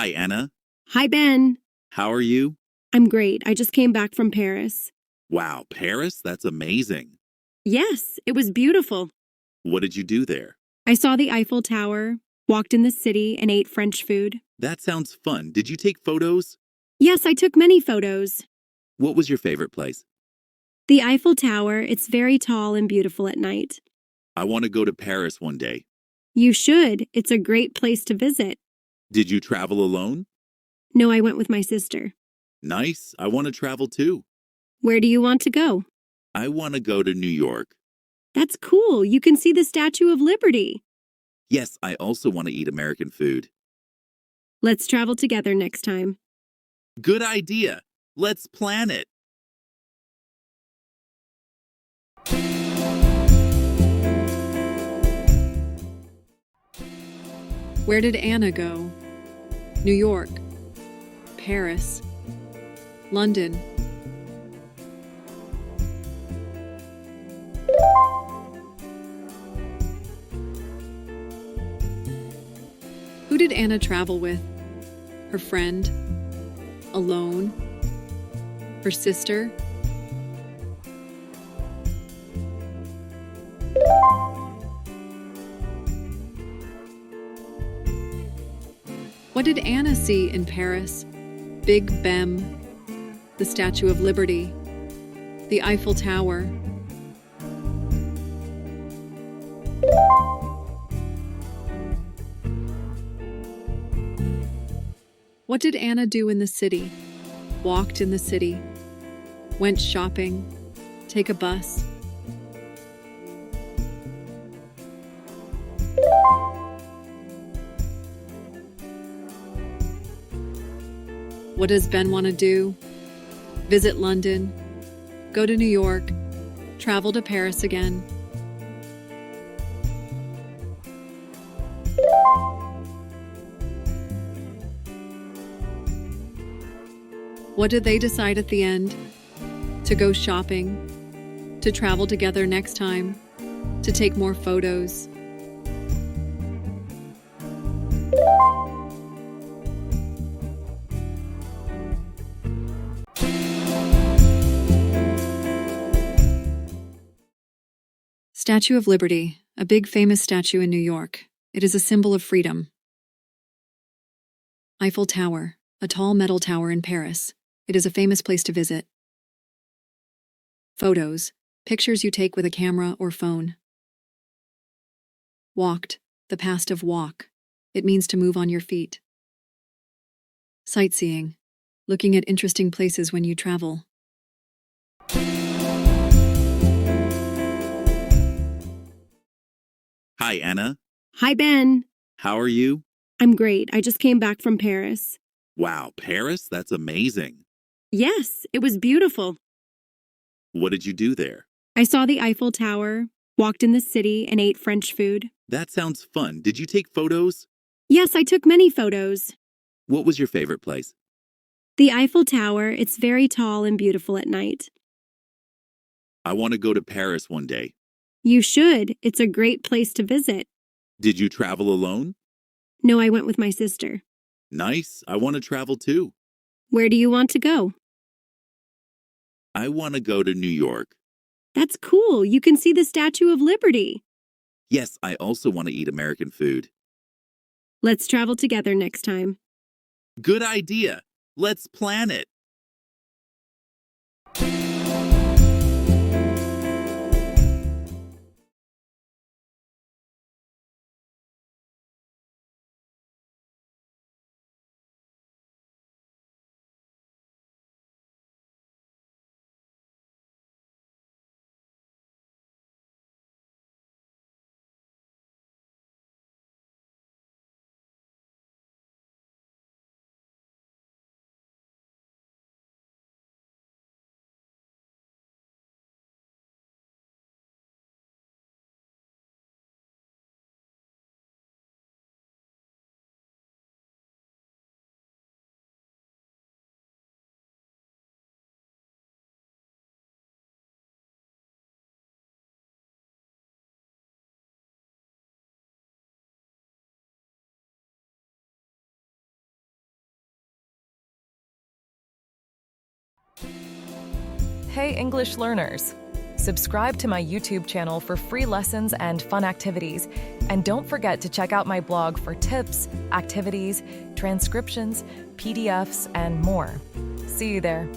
Hi, Anna. Hi, Ben. How are you? I'm great. I just came back from Paris. Wow, Paris? That's amazing. Yes, it was beautiful. What did you do there? I saw the Eiffel Tower, walked in the city, and ate French food. That sounds fun. Did you take photos? Yes, I took many photos. What was your favorite place? The Eiffel Tower, it's very tall and beautiful at night. I want to go to Paris one day. You should. It's a great place to visit. Did you travel alone? No, I went with my sister. Nice. I want to travel too. Where do you want to go? I want to go to New York. That's cool. You can see the Statue of Liberty. Yes, I also want to eat American food. Let's travel together next time. Good idea. Let's plan it. Where did Anna go? New York, Paris, London. Who did Anna travel with? Her friend? Alone? Her sister? What did Anna see in Paris? Big Ben, the Statue of Liberty, the Eiffel Tower. What did Anna do in the city? Walked in the city, went shopping, take a bus. What does Ben want to do? Visit London, go to New York, travel to Paris again. What did they decide at the end? To go shopping, to travel together next time, to take more photos. Statue of Liberty, a big famous statue in New York. It is a symbol of freedom. Eiffel Tower, a tall metal tower in Paris. It is a famous place to visit. Photos, pictures you take with a camera or phone. Walked, the past of walk. It means to move on your feet. Sightseeing, looking at interesting places when you travel. Hi, Anna. Hi, Ben. How are you? I'm great. I just came back from Paris. Wow, Paris? That's amazing. Yes, it was beautiful. What did you do there? I saw the Eiffel Tower, walked in the city, and ate French food. That sounds fun. Did you take photos? Yes, I took many photos. What was your favorite place? The Eiffel Tower, it's very tall and beautiful at night. I want to go to Paris one day. You should. It's a great place to visit. Did you travel alone? No, I went with my sister. Nice. I want to travel too. Where do you want to go? I want to go to New York. That's cool. You can see the Statue of Liberty. Yes, I also want to eat American food. Let's travel together next time. Good idea. Let's plan it. Hey English learners! Subscribe to my YouTube channel for free lessons and fun activities. And don't forget to check out my blog for tips, activities, transcriptions, PDFs, and more. See you there.